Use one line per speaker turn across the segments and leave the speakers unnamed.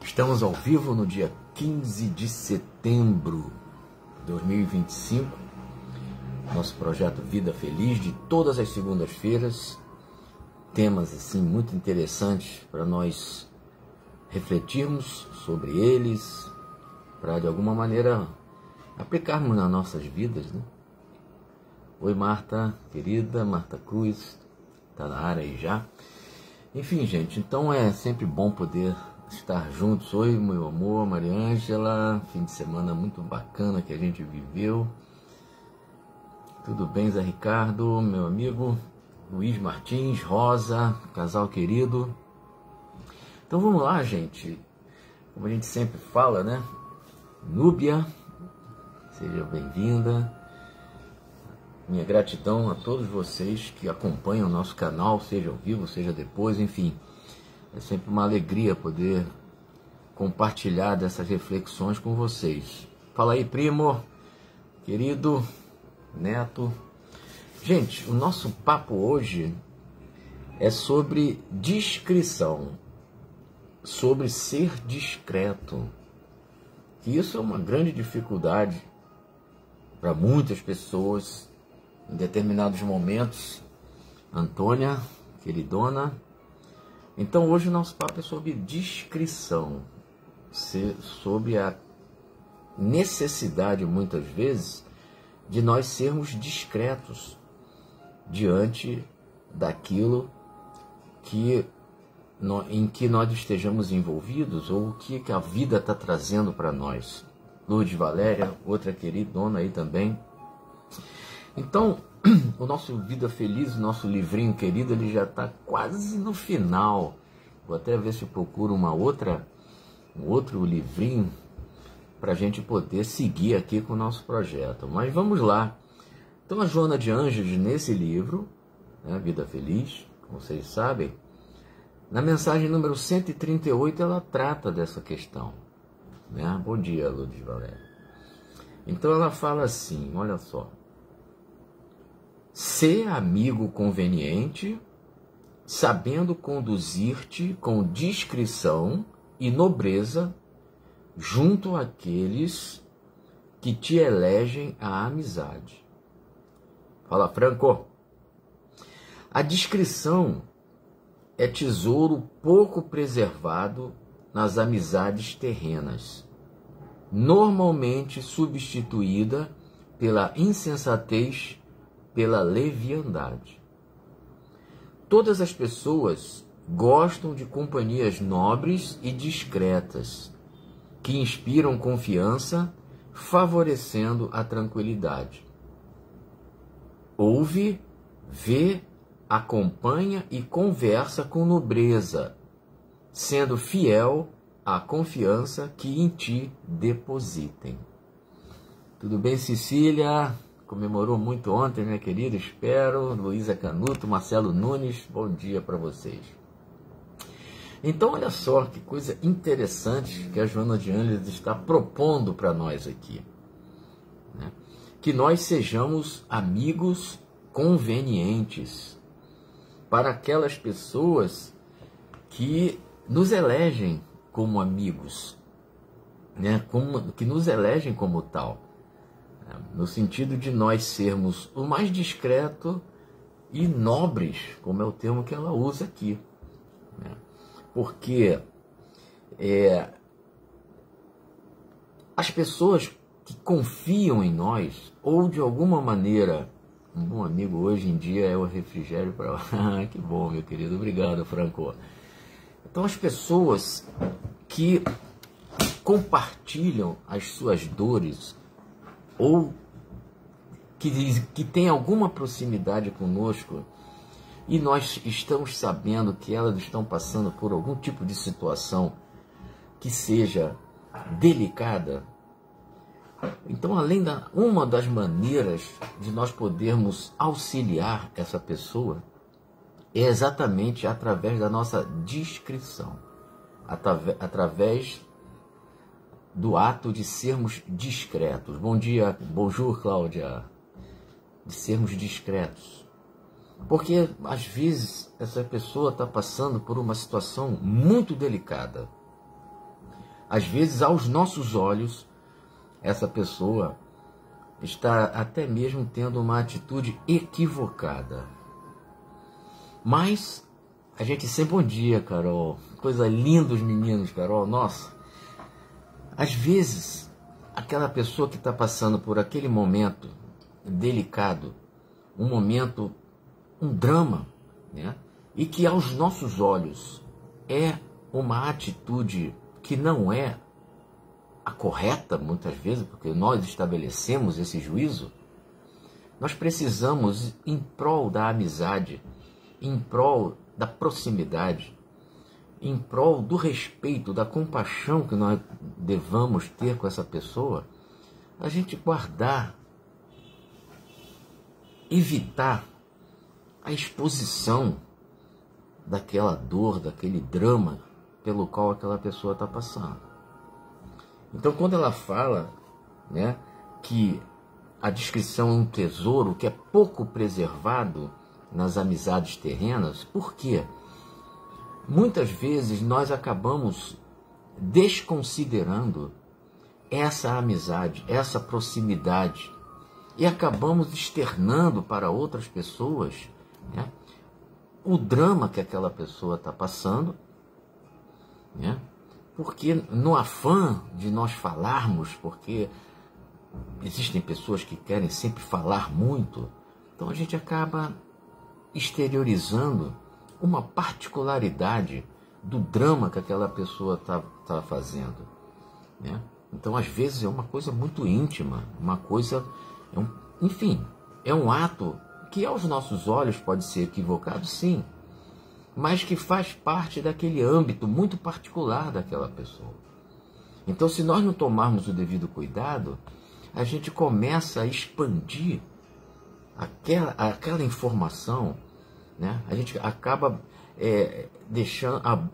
Estamos ao vivo no dia 15 de setembro de 2025. Nosso projeto Vida Feliz, de todas as segundas-feiras. Temas assim muito interessantes para nós refletirmos sobre eles, para de alguma maneira aplicarmos nas nossas vidas, né? Oi, Marta, querida, Marta Cruz, tá na área aí já. Enfim, gente, então é sempre bom poder estar juntos. Oi, meu amor, Mariângela, fim de semana muito bacana que a gente viveu. Tudo bem, Zé Ricardo, meu amigo, Luiz Martins, Rosa, casal querido. Então vamos lá, gente, como a gente sempre fala, né? Núbia, seja bem-vinda. Minha gratidão a todos vocês que acompanham o nosso canal, seja ao vivo, seja depois, enfim. É sempre uma alegria poder compartilhar dessas reflexões com vocês. Fala aí, primo, querido, neto. Gente, o nosso papo hoje é sobre discrição, sobre ser discreto. E isso é uma grande dificuldade para muitas pessoas em determinados momentos. Antônia, queridona. Então hoje o nosso papo é sobre discrição, sobre a necessidade muitas vezes de nós sermos discretos diante daquilo em que nós estejamos envolvidos ou o que a vida está trazendo para nós. Lourdes Valéria, outra queridona aí também. Então, o nosso Vida Feliz, o nosso livrinho querido, ele já está quase no final. Vou até ver se eu procuro um outro livrinho para a gente poder seguir aqui com o nosso projeto. Mas vamos lá. Então, a Joana de Ângeles, nesse livro, né, Vida Feliz, como vocês sabem, na mensagem número 138, ela trata dessa questão. Né? Bom dia, Lourdes Valéria. Então, ela fala assim, olha só. Ser amigo conveniente, sabendo conduzir-te com discrição e nobreza junto àqueles que te elegem a amizade. Fala, Franco. A discrição é tesouro pouco preservado nas amizades terrenas, normalmente substituída pela insensatez, pela leviandade. Todas as pessoas gostam de companhias nobres e discretas, que inspiram confiança, favorecendo a tranquilidade. Ouve, vê, acompanha e conversa com nobreza, sendo fiel à confiança que em ti depositem. Tudo bem, Cecília? Comemorou muito ontem, minha querida, espero. Luísa Canuto, Marcelo Nunes, bom dia para vocês. Então, olha só que coisa interessante que a Joana de Ângeles está propondo para nós aqui. Né? Que nós sejamos amigos convenientes para aquelas pessoas que nos elegem como amigos, né? Que nos elegem como tal. No sentido de nós sermos o mais discreto e nobres, como é o termo que ela usa aqui. Né? Porque as pessoas que confiam em nós, ou de alguma maneira, um bom amigo hoje em dia é o refrigério para... Que bom, meu querido, obrigado, Franco. Então as pessoas que compartilham as suas dores, ou que tem alguma proximidade conosco, e nós estamos sabendo que elas estão passando por algum tipo de situação que seja delicada, então uma das maneiras de nós podermos auxiliar essa pessoa é exatamente através da nossa discrição, através do ato de sermos discretos. Bom dia, bonjour, Cláudia. De sermos discretos. Porque, às vezes, essa pessoa está passando por uma situação muito delicada. Às vezes, aos nossos olhos, essa pessoa está até mesmo tendo uma atitude equivocada. Mas a gente sempre... Bom dia, Carol. Coisa linda os meninos, Carol. Nossa. Às vezes, aquela pessoa que está passando por aquele momento delicado, um momento, um drama, né? E que aos nossos olhos é uma atitude que não é a correta, muitas vezes, porque nós estabelecemos esse juízo, nós precisamos, em prol da amizade, em prol da proximidade, em prol do respeito, da compaixão que nós devamos ter com essa pessoa, a gente guardar, evitar a exposição daquela dor, daquele drama pelo qual aquela pessoa está passando. Então, quando ela fala, né, que a discrição é um tesouro que é pouco preservado nas amizades terrenas, por quê? Muitas vezes nós acabamos desconsiderando essa amizade, essa proximidade, e acabamos externando para outras pessoas, né, o drama que aquela pessoa está passando, né? Porque no afã de nós falarmos, porque existem pessoas que querem sempre falar muito, então a gente acaba exteriorizando uma particularidade do drama que aquela pessoa está fazendo, né? Então, às vezes, é uma coisa muito íntima, uma coisa, enfim, é um ato que aos nossos olhos pode ser equivocado, sim, mas que faz parte daquele âmbito muito particular daquela pessoa. Então, se nós não tomarmos o devido cuidado, a gente começa a expandir aquela informação, né? A gente acaba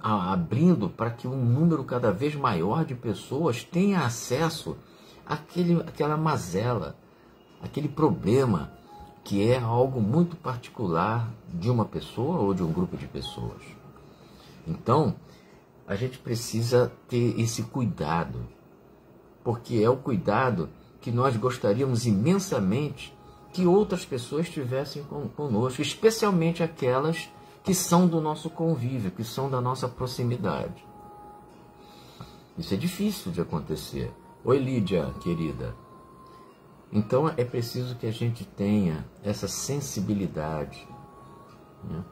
abrindo para que um número cada vez maior de pessoas tenha acesso àquela mazela, aquele problema que é algo muito particular de uma pessoa ou de um grupo de pessoas. Então, a gente precisa ter esse cuidado, porque é o cuidado que nós gostaríamos imensamente que outras pessoas tivessem conosco, especialmente aquelas que são do nosso convívio, que são da nossa proximidade. Isso é difícil de acontecer. Oi, Lídia, querida. Então, é preciso que a gente tenha essa sensibilidade, né?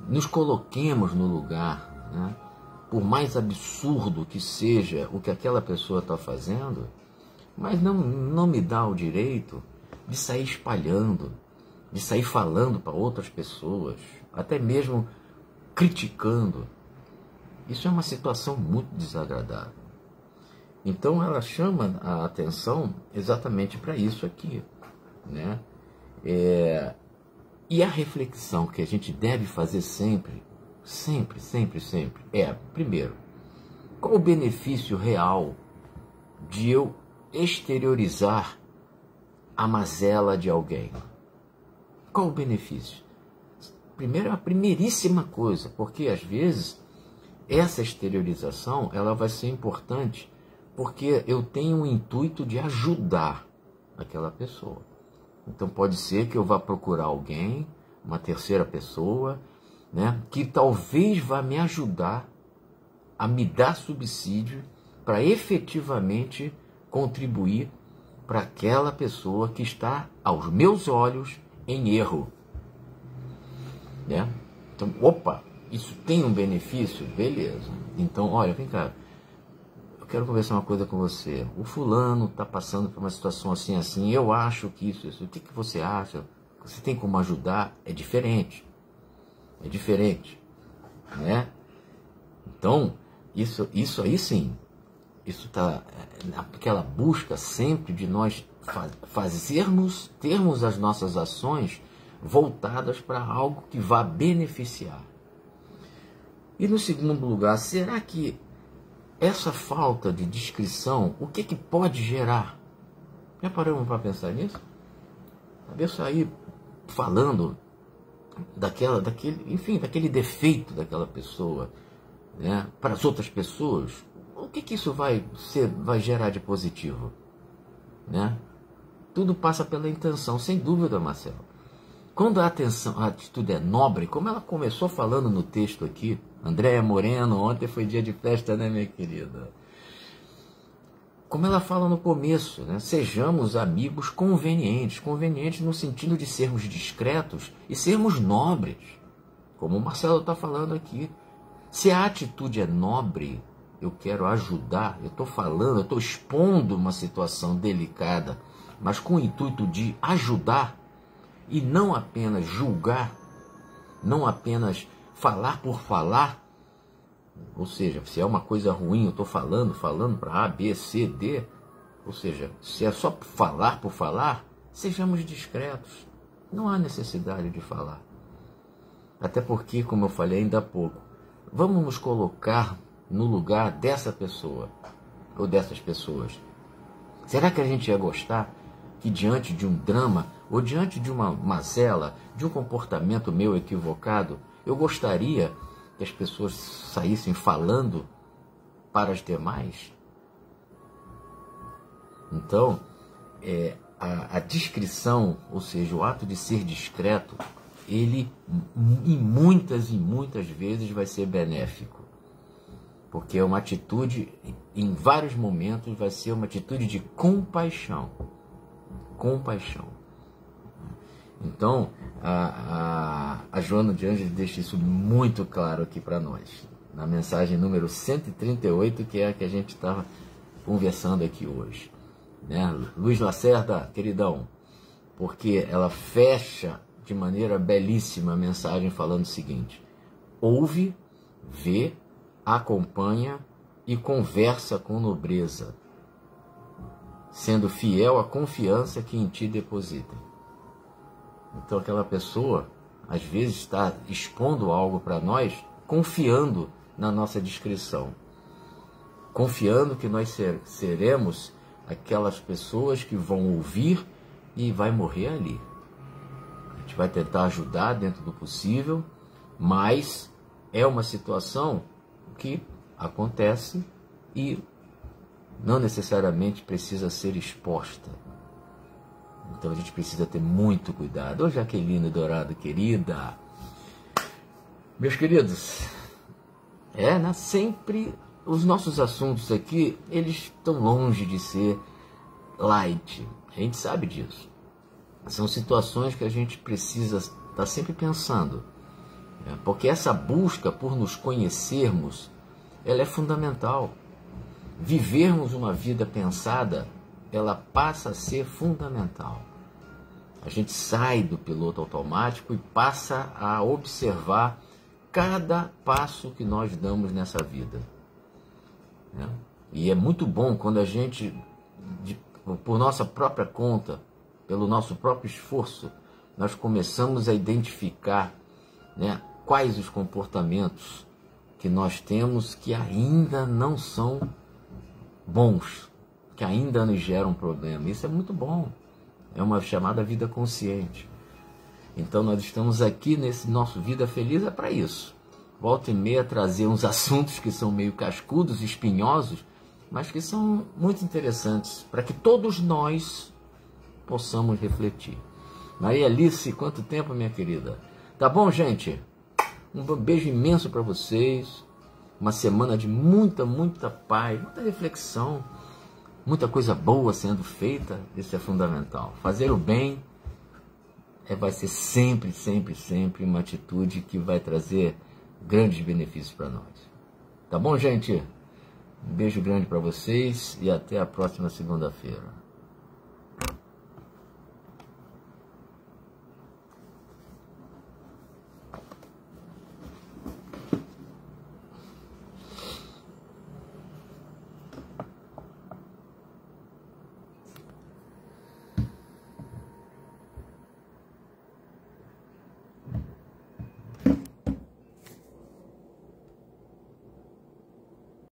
Nos coloquemos no lugar, né? Por mais absurdo que seja o que aquela pessoa está fazendo, mas não me dá o direito de sair espalhando, de sair falando para outras pessoas, até mesmo criticando. Isso é uma situação muito desagradável. Então ela chama a atenção exatamente para isso aqui, né? E a reflexão que a gente deve fazer sempre é, primeiro, qual o benefício real de eu exteriorizar a mazela de alguém? Qual o benefício? Primeiro, a primeiríssima coisa, porque às vezes essa exteriorização ela vai ser importante porque eu tenho o intuito de ajudar aquela pessoa. Então pode ser que eu vá procurar alguém, uma terceira pessoa, né, que talvez vá me ajudar a me dar subsídio para efetivamente contribuir para aquela pessoa que está, aos meus olhos, em erro, né? Então, opa, isso tem um benefício? Beleza. Então, olha, vem cá, eu quero conversar uma coisa com você. O fulano está passando por uma situação assim, assim, eu acho que isso. O que você acha? Você tem como ajudar? É diferente, né? Então, isso aí sim, isso está naquela busca sempre de nós termos as nossas ações voltadas para algo que vá beneficiar. E no segundo lugar, será que essa falta de discrição, o que pode gerar? Já paramos para pensar nisso? Eu sair falando daquele defeito daquela pessoa, né, para as outras pessoas. que isso vai gerar de positivo? Né? Tudo passa pela intenção, sem dúvida, Marcelo. Quando a atitude é nobre, como ela começou falando no texto aqui, Andréia Moreno, ontem foi dia de festa, né, minha querida? Como ela fala no começo, né? Sejamos amigos convenientes, convenientes no sentido de sermos discretos e sermos nobres, como o Marcelo está falando aqui. Se a atitude é nobre, eu quero ajudar, eu estou falando, eu estou expondo uma situação delicada, mas com o intuito de ajudar e não apenas julgar, não apenas falar por falar. Ou seja, se é uma coisa ruim, eu estou falando para A, B, C, D. Ou seja, se é só falar por falar, sejamos discretos. Não há necessidade de falar. Até porque, como eu falei ainda há pouco, vamos nos colocar no lugar dessa pessoa ou dessas pessoas. Será que a gente ia gostar que diante de um drama ou diante de uma mazela, de um comportamento meu equivocado, eu gostaria que as pessoas saíssem falando para as demais? Então, a discrição, ou seja, o ato de ser discreto, ele e muitas vezes vai ser benéfico. Porque é uma atitude, em vários momentos, vai ser uma atitude de compaixão. Compaixão. Então, a Joana de Ângeles deixa isso muito claro aqui para nós, na mensagem número 138, que é a que a gente estava conversando aqui hoje. Né? Luiz Lacerda, queridão, porque ela fecha de maneira belíssima a mensagem falando o seguinte: ouve, vê, acompanha e conversa com nobreza, sendo fiel à confiança que em ti deposita. Então aquela pessoa, às vezes, está expondo algo para nós, confiando na nossa discrição, confiando que nós seremos aquelas pessoas que vão ouvir e vai morrer ali. A gente vai tentar ajudar dentro do possível, mas é uma situação que acontece e não necessariamente precisa ser exposta. Então a gente precisa ter muito cuidado. Ô Jaqueline Dourado, querida. Meus queridos, né? Sempre os nossos assuntos aqui, eles estão longe de ser light. A gente sabe disso. São situações que a gente precisa estar sempre pensando. Porque essa busca por nos conhecermos, ela é fundamental. Vivermos uma vida pensada, ela passa a ser fundamental. A gente sai do piloto automático e passa a observar cada passo que nós damos nessa vida. E é muito bom quando a gente, por nossa própria conta, pelo nosso próprio esforço, nós começamos a identificar, quais os comportamentos que nós temos que ainda não são bons, que ainda nos geram problema. Isso é muito bom. É uma chamada vida consciente. Então nós estamos aqui nesse nosso Vida Feliz para isso. Volta e meia trazer uns assuntos que são meio cascudos, espinhosos, mas que são muito interessantes para que todos nós possamos refletir. Maria Alice, quanto tempo, minha querida? Tá bom, gente? Um beijo imenso para vocês. Uma semana de muita paz, muita reflexão, muita coisa boa sendo feita. Isso é fundamental. Fazer o bem vai ser sempre uma atitude que vai trazer grandes benefícios para nós. Tá bom, gente? Um beijo grande para vocês e até a próxima segunda-feira.